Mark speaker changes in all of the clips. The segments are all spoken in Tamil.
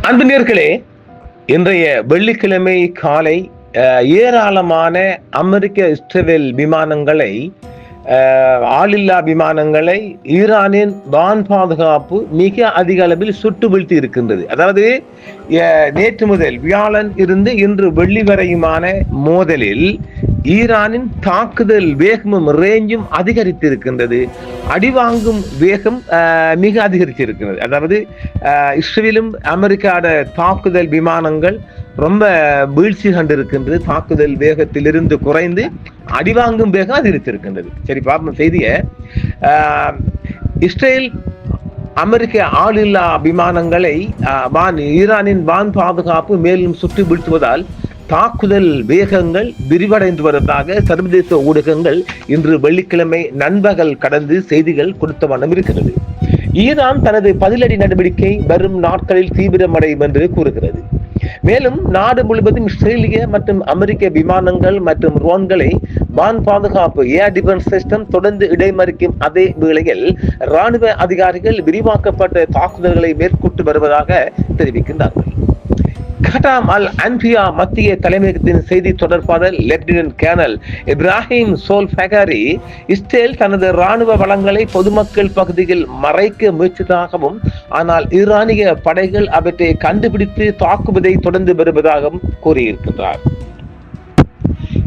Speaker 1: அன்பு நேயர்களே, இன்றைய வெள்ளிக்கிழமை காலை ஏராளமான அமெரிக்க இஸ்ரேல் விமானங்களை ஆளில்லா விமானங்களை ஈரானின் வான் பாதுகாப்பு மிக அதிக அளவில் சுட்டு வீழ்த்தி இருக்கின்றது. அதாவது நேற்று முதல் வியாழன் இருந்து இன்று வெள்ளி வரையுமான மோதலில் ஈரானின் தாக்குதல் வேகமும் ரேஞ்சும் அதிகரித்திருக்கின்றது. அடிவாங்கும் வேகம் மிக அதிகரித்திருக்கிறது. அதாவது இஸ்ரேலும் அமெரிக்காவோட தாக்குதல் விமானங்கள் ரொம்ப வீழ்ச்சி கண்டிருக்கின்றது. தாக்குதல் வேகத்திலிருந்து குறைந்து அடிவாங்கும் வேகம் அதிகரித்திருக்கின்றது. சரி, பார்ப்போம் செய்திய. இஸ்ரேல் அமெரிக்க ஆளில்லா விமானங்களை ஈரானின் வான் பாதுகாப்பு மேலும் சுற்றி வீழ்த்துவதால் தாக்குதல் வேகங்கள் விரிவடைந்து வருவதாக சர்வதேச ஊடகங்கள் இன்று வெள்ளிக்கிழமை நண்பகல் கடந்து செய்திகள் கொடுத்த வண்ணம் இருக்கிறது. ஈரான் தனது பதிலடி நடவடிக்கை வரும் நாட்களில் தீவிரமடையும் என்று கூறுகிறது. மேலும் நாடு முழுவதும் இஸ்ரேலிய மற்றும் அமெரிக்க விமானங்கள் மற்றும் ட்ரோன்களை வான் பாதுகாப்பு ஏர் டிஃபென்ஸ் சிஸ்டம் தொடர்ந்து இடைமறிக்கும் அதே வேளையில் ராணுவ அதிகாரிகள் விரிவாக்கப்பட்ட தாக்குதல்களை மேற்கொண்டு வருவதாக தெரிவிக்கின்றார்கள். கட்டாம் அல் அன்பியா மத்திய தலைமையகத்தின் செய்தி தொடர்பாளர் லெப்டினன்ட் கேர்னல் இப்ராஹிம் சோல்ஃபகாரி இஸ்ரேல் தனது ராணுவ வளங்களை பொதுமக்கள் பகுதியில் மறைக்க முயற்சித்ததாகவும், ஆனால் ஈரானிய படைகள் அவற்றை கண்டுபிடித்து தாக்குவதை தொடர்ந்து வருவதாகவும் கூறியிருக்கிறார்.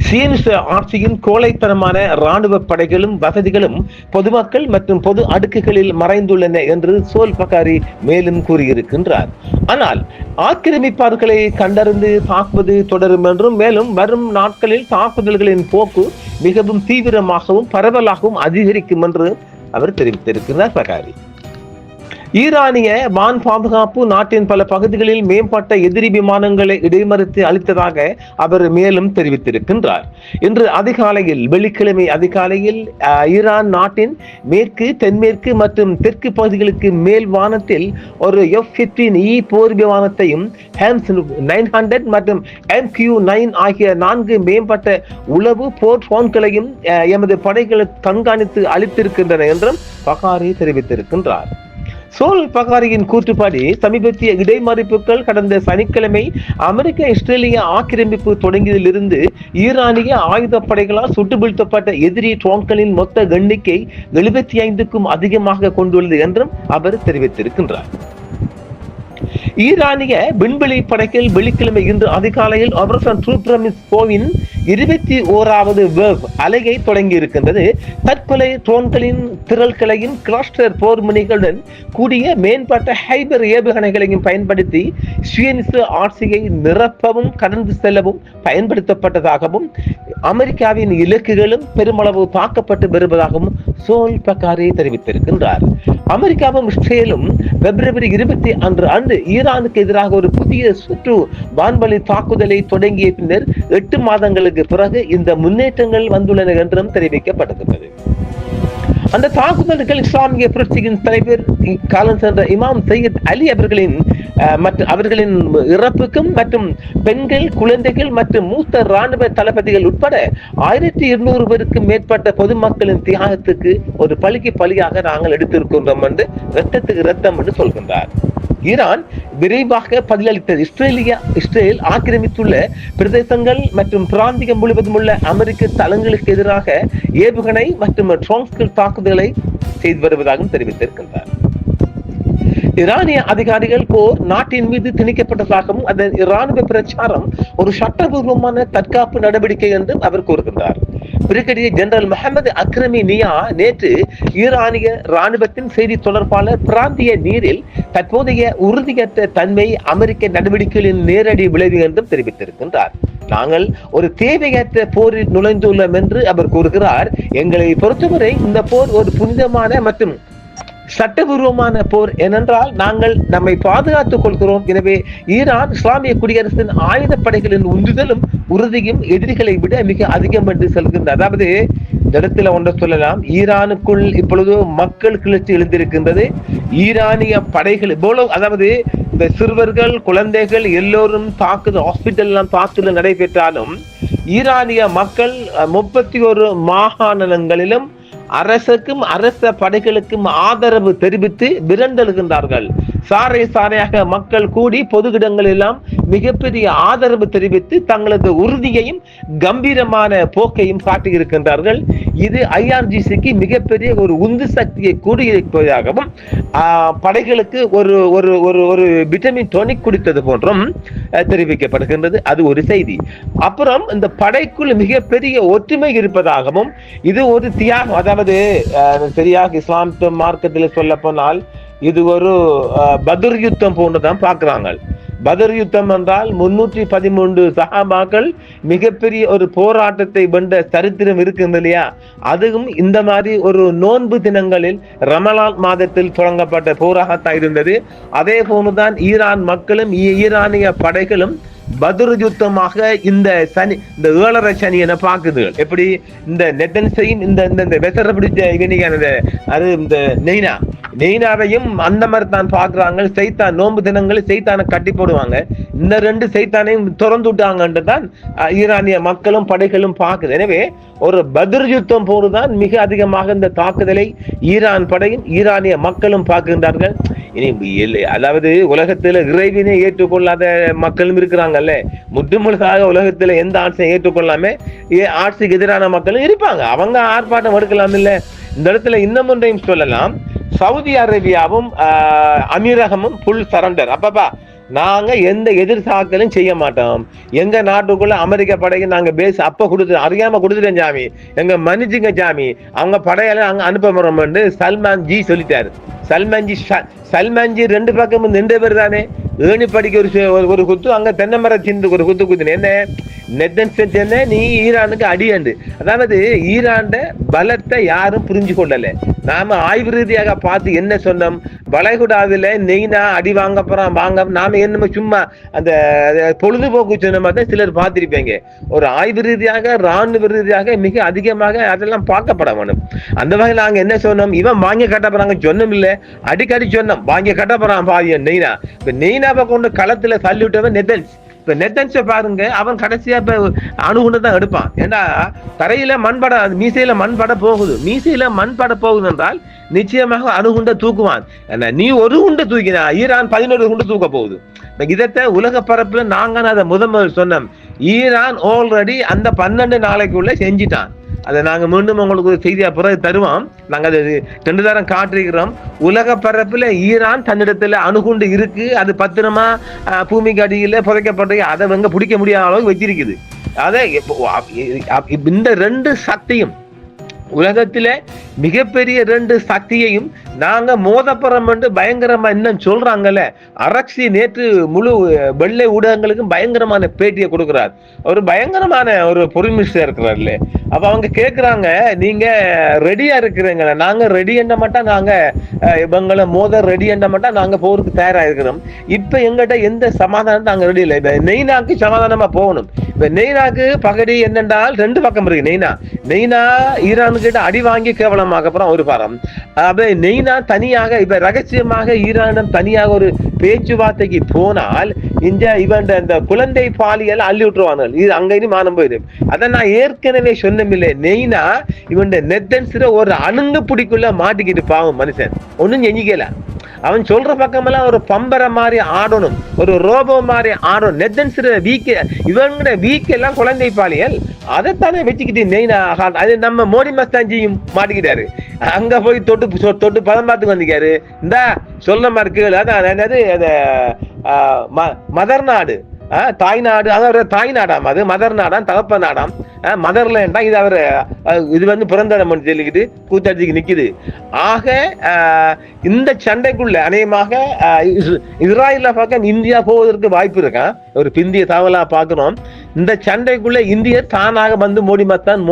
Speaker 1: சியனிச ஆட்சியின் கோழைத்தனமான ராணுவ படைகளும் வசதிகளும் பொதுமக்கள் மற்றும் பொது அடுக்குகளில் மறைந்துள்ளன என்று சோல்ஃபகாரி மேலும் கூறியிருக்கின்றார். ஆனால் ஆக்கிரமிப்பாளர்களை கண்டறிந்து தாக்குவது தொடரும் என்றும், மேலும் வரும் நாட்களில் தாக்குதல்களின் போக்கு மிகவும் தீவிரமாகவும் பரவலாகவும் அதிகரிக்கும் என்று அவர் தெரிவித்திருக்கிறார். பகாரி ஈரானிய வான் பாதுகாப்பு நாட்டின் பல பகுதிகளில் மேம்பட்ட எதிரி விமானங்களை இடைமறித்து அளித்ததாக அவர் மேலும் தெரிவித்திருக்கின்றார். இன்று அதிகாலையில் வெள்ளிக்கிழமை அதிகாலையில் ஈரான் நாட்டின் மேற்கு, தென்மேற்கு மற்றும் தெற்கு பகுதிகளுக்கு மேல் வானத்தில் ஒரு F-15E போர் விமானத்தையும் ஹேம்ஸ் 900 மற்றும் MQ-9 ஆகிய 4 மேம்பட்ட உளவு போர் போன்களையும் எமது படைகள் கண்காணித்து அளித்திருக்கின்றன என்றும் பகாரி தெரிவித்திருக்கின்றார். சோல்ஃபகாரியின் கூற்றுப்படி சமீபத்திய இடைமறிப்புகள் கடந்த சனிக்கிழமை அமெரிக்க இஸ்ரேலிய ஆக்கிரமிப்பு தொடங்கியதிலிருந்து ஈரானிய ஆயுதப்படைகளால் சுட்டு வீழ்த்தப்பட்ட எதிரி ட்ரோன்களின் மொத்த எண்ணிக்கை 75க்கும் அதிகமாக கொண்டுள்ளது என்றும் அவர் தெரிவித்திருக்கின்றார். ஈரானிய விண்வெளி படைகள் வெள்ளிக்கிழமை இன்று அதிகாலையில் ஆபரேஷன் ட்ரூ பிரமிஸ் 4-இன் 21வது வேவ் அலையை தொடங்கி இருக்கின்றது. தற்கொலை ட்ரோன்களின் திரள்களையும் கிளஸ்டர் போர் முனைகளுடன் கூடிய மேம்பட்ட ஹைபர் ஏவுகணைகளையும் பயன்படுத்தி சுயநிச ஆட்சியை நிரப்பவும் கடந்து செல்லவும் பயன்படுத்தப்பட்டதாகவும், அமெரிக்காவின் இலக்குகளும் பெருமளவு தாக்கப்பட்டு வருவதாகவும் சோல்ஃபகாரி தெரிவித்திருக்கின்றார். அமெரிக்காவும் இஸ்ரேலும் பிப்ரவரி 20 அன்று ஈரானுக்கு எதிராக ஒரு புதிய சுற்று வான்வழி தாக்குதலை தொடங்கிய பின்னர் 8 மாதங்களுக்கு பிறகு இந்த முன்னேற்றங்கள் வந்துள்ளன என்றும் தெரிவிக்கப்பட்டிருக்கிறது. அந்த தாக்குதல்கள் இஸ்லாமிய புரட்சியின் தலைவர் காலம் சென்ற இமாம் சையத் அலி அவர்களின் இறப்புக்கும் மற்றும் பெண்கள், குழந்தைகள் மற்றும் மூத்த ராணுவ தளபதிகள் உட்பட 1200 பேருக்கும் மேற்பட்ட பொதுமக்களின் தியாகத்துக்கு ஒரு பலியாக நாங்கள் எடுத்திருக்கின்றோம் என்று இரத்தத்துக்கு இரத்தம் என்று சொல்கின்றார். ஈரான் விரைவாக பதிலளித்தது. இஸ்ரேல் ஆக்கிரமித்துள்ள பிரதேசங்கள் மற்றும் பிராந்தியம் முழுவதும் உள்ள அமெரிக்க தளங்களுக்கு எதிராக ஏவுகணை மற்றும் ட்ரோன்கள் தாக்குதல்களை செய்து வருவதாகவும் தெரிவித்திருக்கின்றார். ஈரானிய அதிகாரிகள் போர் நாட்டின் மீது திணிக்கப்பட்டதாகவும் அதன் இராணுவ பிரச்சாரம் ஒரு சட்டபூர்வமான தற்காப்பு நடவடிக்கை என்றும் அவர் கூறுகின்றார். பிரிகேடியர் ஜெனரல் முகமது அக்ரமி நியா நேற்று ஈரானிய ராணுவத்தின் செய்தி தொடர்பாளர் பிராந்திய நீரில் தற்போதைய உறுதியற்ற தன்மை அமெரிக்க நடவடிக்கைகளின் நேரடி விளைவு என்றும் தெரிவித்திருக்கின்றார். நாங்கள் ஒரு தேவையற்ற போரில் நுழைந்துள்ளோம் என்று அவர் கூறுகிறார். எங்களை பொறுத்தவரை இந்த போர் ஒரு புனிதமான மற்றும் சட்டபூர்வமான போர். ஏனென்றால் நாங்கள் நம்மை பாதுகாத்துக் கொள்கிறோம். எனவே ஈரான் இஸ்லாமிய குடியரசின் ஆயுத படைகளின் உந்துதலும் உறுதியும் எதிரிகளை விட மிக அதிகம் என்று சொல்கின்றது. அதாவது இந்த இடத்துல ஒன்றை சொல்லலாம், ஈரானுக்குள் இப்பொழுது மக்கள் கிளர்ச்சி எழுந்திருக்கின்றது. ஈரானிய படைகள் இவ்வளவு, அதாவது இந்த சிறுவர்கள், குழந்தைகள் எல்லோரும் ஹாஸ்பிட்டல் எல்லாம் தாக்குதல் நடைபெற்றாலும் ஈரானிய மக்கள் 31 மாகாணங்களிலும் அரசுக்கும் அரச படைகளுக்கும் ஆதரவு தெரிவித்து விரண்டெழுகின்றார்கள். சாறை சாறையாக மக்கள் கூடி பொது இடங்கள் எல்லாம் மிகப்பெரிய ஆதரவு தெரிவித்து தங்களது உறுதியையும் கம்பீரமான போக்கையும் காட்டியிருக்கின்றார்கள். இது IRGCக்கு மிகப்பெரிய ஒரு உந்து சக்தியை கூடியிருப்பதாகவும் படைகளுக்கு ஒரு ஒரு ஒரு ஒரு விட்டமின் டோனிக் குடித்தது போன்றும் தெரிவிக்கப்படுகின்றது. அது ஒரு செய்தி. அப்புறம் இந்த படைக்குள் மிகப்பெரிய ஒற்றுமை இருப்பதாகவும் இது ஒரு தியாகம், அதாவது சரியாக இஸ்லாம் மார்க்கத்தில் சொல்ல போனால் இது ஒரு பத்ர் யுத்தம் போன்றுதான் பார்க்கிறாங்க. பத்ர் யுத்தம் என்றால் 313 சஹாபாக்கள் மிகப்பெரிய ஒரு போராட்டத்தை வென்ற சரித்திரம் இருக்குது இல்லையா? அதுவும் இந்த மாதிரி ஒரு நோன்பு தினங்களில் ரமலான் மாதத்தில் தொடங்கப்பட்ட போராகத்தான் இருந்தது. அதே போன்றுதான் ஈரான் மக்களும் ஈரானிய படைகளும் பத்ர் யுத்தமாக இந்த ஏழரை சனி என பாக்குது. எப்படி இந்த நெத்தன்ஸையும் இந்த வெசர பிடிச்ச இவனிக்கானது அது இந்த நெய்னாவையும் அந்த மாதிரி தான் பாக்குறாங்க. சைத்தான் நோன்பு தினங்களில் சைத்தானை கட்டி போடுவாங்க. இந்த 2 சைத்தானையும் திறந்து விட்டாங்கன்று தான் ஈரானிய மக்களும் படைகளும் பாக்குது. எனவே ஒரு பத்ர் யுத்தம் போதுதான் மிக அதிகமாக இந்த தாக்குதலை ஈரான் படையும் ஈரானிய மக்களும் பார்க்கின்றார்கள். இனி அதாவது உலகத்துல இறைவினை ஏற்றுக்கொள்ளாத மக்களும் இருக்கிறாங்கல்ல, முற்றுமுழுதாக உலகத்துல எந்த ஆட்சியை ஏற்றுக்கொள்ளாம ஆட்சிக்கு எதிரான மக்களும் இருப்பாங்க. அவங்க ஆர்ப்பாட்டம் எடுக்கலாம். இல்ல இந்த இடத்துல இன்னும் ஒன்றையும் சொல்லலாம். சவுதி அரேபியாவும் அமீரகமும் ஃபுல் சரண்டர். அப்பப்பா நாங்க எந்த எதிர் தாக்கலும் செய்ய மாட்டோம். எங்க நாட்டுக்குள்ள அமெரிக்க படைக்கு நாங்க பேஸ் அப்ப கொடுத்து அறியாம கொடுத்துட்டேன் சாமி, எங்க மன்னிச்சுங்க சாமி, அவங்க படையால அங்க அனுப்ப போறோம் சல்மான் ஜி சொல்லிட்டாரு. சல்மான்ஜி 2 பக்கம் 2 பேர் தானே. ஏணி படிக்க ஒரு குத்து, அங்க தென்னை மர சிந்து ஒரு குத்து குத்துன என்ன நெத்தன்ஸ் நீ ஈரானுக்கு அடியாண்டு. அதாவது ஈரான்ட பலத்தை யாரும் புரிஞ்சு கொள்ளல. நாம ஆய்வு ரீதியாக பார்த்து என்ன சொன்னோம், வளைகுடாவில நெய்னா அடி வாங்க போறான் வாங்க, நாம என்ன சும்மா அந்த பொழுதுபோக்கு சொன்ன மாதிரி தான் சிலர் பார்த்திருப்பீங்க. ஒரு ஆய்வு ரீதியாக ராணுவ ரீதியாக மிக அதிகமாக அதெல்லாம் பார்க்கப்பட வேணும். அந்த வகையில் நாங்க என்ன சொன்னோம், இவன் வாங்கி கட்ட போறாங்க சொன்னோம் இல்ல, அடிக்கடி சொன்னோம் வாங்கி கட்ட போறான் பாதிய நெய்னா. இப்ப நெய்னாவை கொண்டு களத்துல தள்ளி விட்டவன் நெத்தன்ஸ். இப்ப நெத்தன்ஸை பாருங்க, அவன் கடைசியா இப்ப அணுகுண்டு தான் எடுப்பான். ஏன்னா தரையில மண்பட மீசையில மண்பட போகுது, மீசையில மண்பட போகுது என்றால் நிச்சயமாக அணுகுண்டை தூக்குவான். நீ ஒரு குண்டை தூக்கினா ஈரான் 11 குண்டு தூக்க போகுது. இதத்தை உலக பரப்புல நாங்க அதை முதல் சொன்னோம். ஈரான் ஆல்ரெடி அந்த 12 நாளைக்குள்ள செஞ்சிட்டான். அதை நாங்க மீண்டும் உங்களுக்கு ஒரு செய்தியா பிறகு தருவோம். நாங்க அதை 2 தரம் காட்டிருக்கிறோம். உலக பரப்புல ஈரான் தன்னிடத்துல அணுகுண்டு இருக்கு, அது பத்திரமா பூமிக்கு அடியில புதைக்கப்பட்டு அதை வெங்க பிடிக்க முடியாத அளவுக்கு வச்சிருக்குது. அதை இந்த 2 சக்தியும் உலகத்தில மிகப்பெரிய 2 சக்தியையும் நாங்க மோதப்புறம் என்று பயங்கரமா இன்னும் சொல்றாங்கல்ல. அரக்சி நேற்று முழு வெள்ளை ஊடகங்களுக்கும் பயங்கரமான பேட்டியை கொடுக்கிறார். ஒரு பயங்கரமான ஒரு பொறுமிஸ்டா இருக்கிறார்ல. அப்ப அவங்க கேட்கிறாங்க, நீங்க ரெடியா இருக்கிறீங்களா? நாங்க ரெடி என்ற மாட்டோம், நாங்க இவங்களை மோத ரெடி என்ற மாட்டோம், நாங்க போருக்கு தயாரா இருக்கிறோம். இப்ப எங்கிட்ட எந்த சமாதானம் நாங்க ரெடி இல்லை. இப்ப நெய்னாக்கு சமாதானமா போகணும். இப்ப நெய்னாக்கு பகடி என்னென்றால் 2 பக்கம் இருக்கு. நெய்னா ஈரான் கிட்ட அடி வாங்கி கேவலமாக அப்புறம் ஒரு பாரம். அப்ப நெய்னா தனியாக இப்ப ரகசியமாக ஈரானிடம் தனியாக ஒரு பேச்சுவார்த்தைக்கு போனால் இந்த குழந்தை பாலியல் அள்ளி விட்டுருவாங்க. இது அங்கேயும் மானம் போயிடும். அதை நான் ஏற்கனவே சொன்னமில்லை. நெய்னா இவன் நெத்தன்ஸ் ஒரு அணுங்கு பிடிக்குள்ள மாட்டிக்கிட்டு பாவம் மனுஷன் ஒன்னும் செஞ்சிக்கல. அவன் சொல்ற பக்கமெல்லாம் ஒரு பம்பரை மாதிரி ஆடணும், ஒரு ரோபோ மாதிரி ஆடணும். நெத்தன்ஸ் இவங்க வீக்கெல்லாம் குழந்தை பாலியல் அதைத்தானே வச்சுக்கிட்டு நெய்னா. அது நம்ம மோடி மஸ்தான்ஜியும் மாட்டிக்கிட்டாரு. அங்க போய் தொட்டு பதம் பார்த்து வந்திருக்காரு. இந்த சொல்ற மாதிரி கேளு. அதான் மதர் நாடு தாய் நாடு, அதாவது தாய் நாடாம், அது மதர் நாடாம், தகப்ப நாடாம், மதர்லேண்டா. இது அவர் இது பிறந்த இடம் சொல்லிக்கிட்டு கூத்தடிச்சுக்கு நிக்குது. ஆக இந்த சண்டைக்குள்ள அநேகமாக இஸ்ராயேல பக்கம் இந்தியா போவதற்கு வாய்ப்பு இருக்கா. ஒரு பிந்திய தகவலா பார்க்கிறோம். இந்த சண்டைக்குள்ள இந்தியர் தானாக வந்து மோடி மத்தான்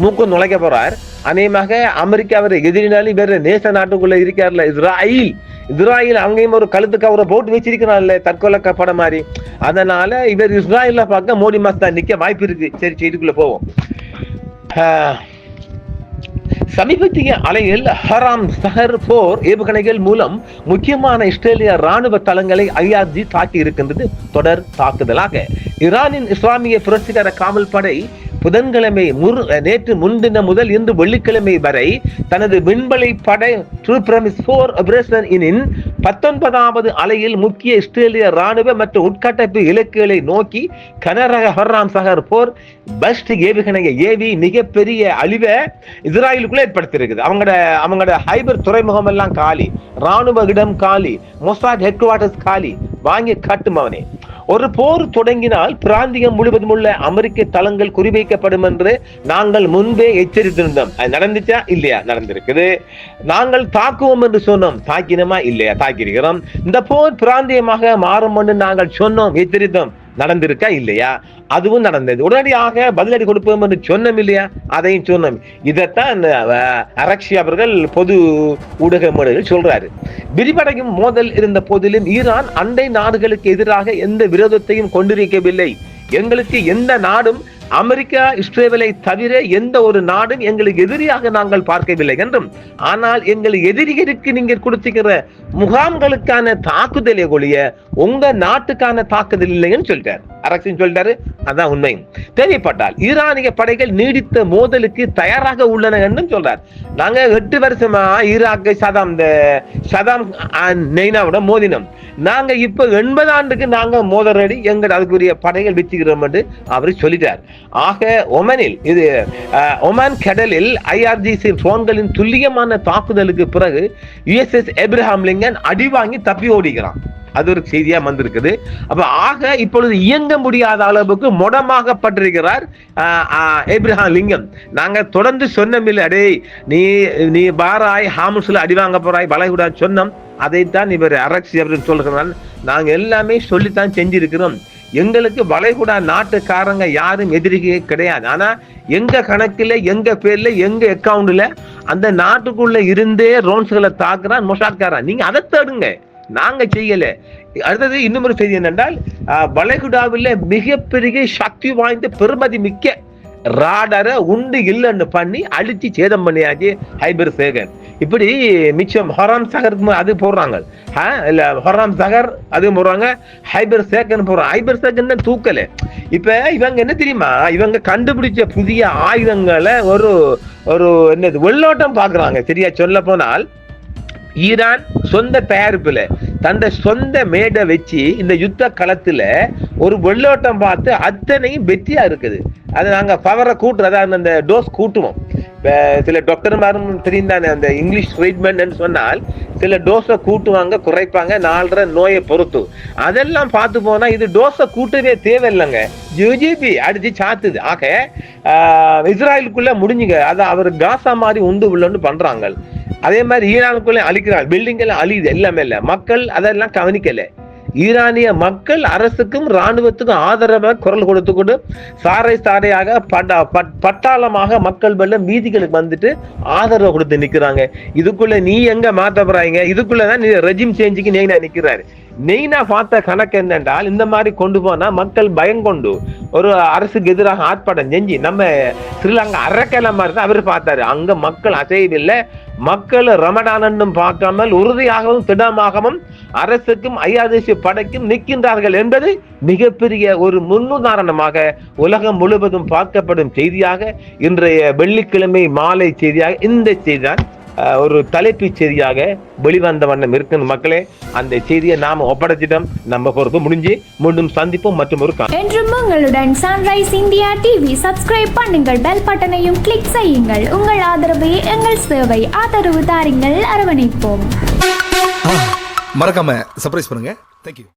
Speaker 1: மூக்கம் நுழைக்க போறார். அநேகமாக அமெரிக்காவை எதிரினாலும் வேற நேச நாட்டுக்குள்ள இருக்காருல்ல இஸ்ராயேல் அங்கேயும் ஒரு கழுத்து கவரை போட்டு வச்சிருக்கிறான்ல தற்கொலை படம் மாதிரி. அதனால இவர் இஸ்ராயேல பார்க்க மோடி மஸ்தான் நிக்க வாய்ப்பு இருக்கு. சரி, செய்திக்குள்ள போவோம். சமீபத்திய அலையில் ஹராம் சஹர் போர் ஏவுகணைகள் மூலம் முக்கியமான இஸ்ரேலிய ராணுவ தளங்களை IRG தாக்கி இருக்கின்றது. தொடர் தாக்குதலாக ஈரானின் இஸ்லாமிய புரட்சிகர காவல் படை புதன்கிழமை நேற்று முன்தினம் முதல் இன்று வெள்ளிக்கிழமை வரை தனது விண்வெளி படை ட்ரூ பிரமிஸ் 4 ஆபரேஷன் இன் 19வது அலையில் முக்கிய இஸ்ரேலிய ராணுவ மற்றும் உட்கட்டமைப்பு இலக்குகளை நோக்கி கனரக ஹர்ராம் சகர் போர் பஸ்டிக் ஏவுகணையை ஏவி மிகப்பெரிய அழிவை இஸ்ராயலுக்குள்ள ஏற்படுத்தியிருக்குது. அவங்களோட ஹைபர் துறைமுகம் எல்லாம் காலி, ராணுவ இடம் காலி, மொசாட் ஹெட் குவார்டர்ஸ் காலி, வாங்கி காட்டும் அவனே. ஒரு போர் தொடங்கினால் பிராந்தியம் முழுவதும் உள்ள அமெரிக்க தளங்கள் குறிவைக்கப்படும் என்று நாங்கள் முன்பே எச்சரித்திருந்தோம். அது நடந்துச்சா இல்லையா? நடந்திருக்குது. நாங்கள் தாக்குவோம் என்று சொன்னோம், தாக்கினமா இல்லையா? தாக்கியிருக்கிறோம். இந்த போர் பிராந்தியமாக மாறும் என்று நாங்கள் சொன்னோம், எச்சரித்தோம், நடந்திருக்கா இல்லையா? அதுவும் நடந்தது. உடனடியாக பதிலடி கொடுப்போம் என்று சொன்னோம் இல்லையா? அதையும் சொன்னோம். இதைத்தான் அரக்ஷி அவர்கள் பொது ஊடக மேடையில் சொல்றாரு. விரிவடையும் மோதல் இருந்த போதிலும் ஈரான் அண்டை நாடுகளுக்கு எதிராக எந்த விரோதத்தையும் கொண்டிருக்கவில்லை. எங்களுக்கு எந்த நாடும் அமெரிக்கா இஸ்ரேலை தவிர எந்த ஒரு நாடும் எங்களுக்கு எதிரியாக நாங்கள் பார்க்கவில்லை என்றும், ஆனால் எங்கள் எதிரிகளுக்கு நீங்கள் கொடுத்துக்கிற முகாம்களுக்கான தாக்குதலை ஒழிய உங்க நாட்டுக்கான தாக்குதல் இல்லைன்னு சொல்லிட்டார். அரசின் சொல்லிட்டாரு. அதான் உண்மை. தேவைப்பட்டால் ஈரானிய படைகள் நீடித்த மோதலுக்கு தயாராக உள்ளன என்றும் சொல்றார். நாங்க 8 வருஷமா ஈராக்கை சதாம் நெய்னாவோட மோதினோம். நாங்க இப்ப 80 ஆண்டுக்கு நாங்க மோதலடி எங்கள் அதுக்குரிய படைகள் வச்சுக்கிறோம் என்று அவர் சொல்லிட்டார். ஆக ஒமான் கடலில் IRGC ட்ரோன்களின் துல்லியமான தாக்குதலுக்கு பிறகு USS ஏப்ரஹாம் லிங்கன் அடி வாங்கி தப்பி ஓடிக்கிறான். அது ஒரு செய்தியா வந்திருக்குது. அப்ப ஆக இப்பொழுது இயங்க முடியாத அளவுக்கு முடமாகப்பட்டிருக்கிறார் ஏப்ரஹாம் லிங்கன். நாங்க தொடர்ந்து சொன்னமில்லை, அடே நீ பாராய் ஹாமுஸ்ல அடி வாங்க போறாய் வளைகுடா சொன்னோம். அதைத்தான் இவர் அரக்சி அப்படின்னு சொல்றாங்க. நாங்க எல்லாமே சொல்லித்தான் செஞ்சிருக்கிறோம். எங்களுக்கு வளைகுடா நாட்டுக்காரங்க யாரும் எதிரிக்கே கிடையாது. ஆனா எங்க கணக்குல, எங்க பேர்ல, எங்க அக்கவுண்ட்ல அந்த நாட்டுக்குள்ள இருந்தே ரோன்ஸ்களை தாக்குறான் மொசாட்காரன். நீங்க அதை தேடுங்க, நாங்க செய்யல. அடுத்தது இன்னும் ஒரு செய்தி என்னென்றால், வளைகுடாவில் மிகப்பெரிய சக்தி வாய்ந்த பெருமதி மிக்க ராடரை உண்டு இல்லைன்னு பண்ணி அழிச்சு சேதம் பண்ணியாச்சு ஹைபர் சேகர். இப்படி மிச்சம் ஹொராம் சகர் அது போடுறாங்க, ஹொராம் சகர் அது போடுறாங்க, ஹைபர் சேகர் போடுறாங்க. ஹைபர் சேகர் தூக்கல. இப்ப இவங்க என்ன தெரியுமா, இவங்க கண்டுபிடிச்ச புதிய ஆயுதங்களை ஒரு என்னது வெள்ளோட்டம் பாக்குறாங்க. சரியா சொல்ல போனால் ஈரான் சொந்த தயாரிப்புல தந்த சொந்த மேடை வச்சு இந்த யுத்த களத்துல ஒரு வெள்ளோட்டம் பார்த்து அத்தனையும் வெற்றியா இருக்குது. அது நாங்க பவரை கூட்டுறதா அந்த டோஸ் கூட்டுவோம். சில டாக்டர்மாரும் தெரியும் தானே, அந்த இங்கிலீஷ் ட்ரீட்மெண்ட் சொன்னால் சில டோஸை கூட்டுவாங்க, குறைப்பாங்க, 4 நோயை பொறுத்து. அதெல்லாம் பார்த்து போனா இது டோஸை கூட்டவே தேவையில்லைங்க, UGP அடிச்சு சாத்துது. ஆக இஸ்ராயலுக்குள்ள முடிஞ்சுங்க. அதை அவர் காசா மாதிரி உண்டு உள்ளன்னு பண்றாங்க. அதே மாதிரி ஈரானுக்குள்ள அழிக்கிறாங்க, பில்டிங் எல்லாம் அழியுது, எல்லாமே இல்ல. மக்கள் அதெல்லாம் கவனிக்கல. ஈரானிய மக்கள் அரசுக்கும் ராணுவத்துக்கும் ஆதரவாக குரல் கொடுத்து கொண்டு சாரையாக பட்டாளமாக மக்கள் வெள்ளம் வீதிகளுக்கு வந்துட்டு ஆதரவு கொடுத்து நிக்கிறாங்க. இதுக்குள்ள நீ எங்க மாத்த போறாங்க? இதுக்குள்ளதான் நீ ரெஜிம் சேஞ்சுக்கு நெய்னா நிக்கிறாரு. நெய்னா பார்த்த கணக்கு என்னென்றால், இந்த மாதிரி கொண்டு போனா மக்கள் பயங்கொண்டு ஒரு அரசுக்கு எதிராக ஆர்ப்பாட்டம் செஞ்சு நம்ம ஸ்ரீலங்கா அரக்கல மாதிரி தான் அவர் பார்த்தாரு. அங்க மக்கள் அசையவில்லை. மக்கள் ரமடானும் பார்க்காமல் உறுதியாகவும் திடமாகவும் அரசுக்கும் IRGC படைக்கும் நிற்கின்றார்கள் என்பது மிகப்பெரிய ஒரு முன்னுதாரணமாக உலகம் முழுவதும் பார்க்கப்படும் செய்தியாக இன்றைய வெள்ளிக்கிழமை மாலை செய்தியாக இந்த செய்திதான் ஒரு தலைப்பு செய்தியாக வெளிவந்த வண்ணம் இருக்கு. மக்களே, அந்த செய்தியை நாம ஒப்படைச்சிட்டோம். நம்ம பொறுப்பு முடிஞ்சு மீண்டும் சந்திப்போம் மற்றும் ஒரு
Speaker 2: என்றும் உங்களுடன் சன்ரைஸ் இந்தியா டிவி சப்ஸ்கிரைப் பண்ணுங்கள், பெல் பட்டனையும் கிளிக் செய்யுங்கள். உங்கள் ஆதரவே எங்கள் சேவை. ஆதரவு தாருங்கள், அரவணைப்போம்.
Speaker 3: மறக்காம சர்ப்ரைஸ் பண்ணுங்க. தேங்க்யூ.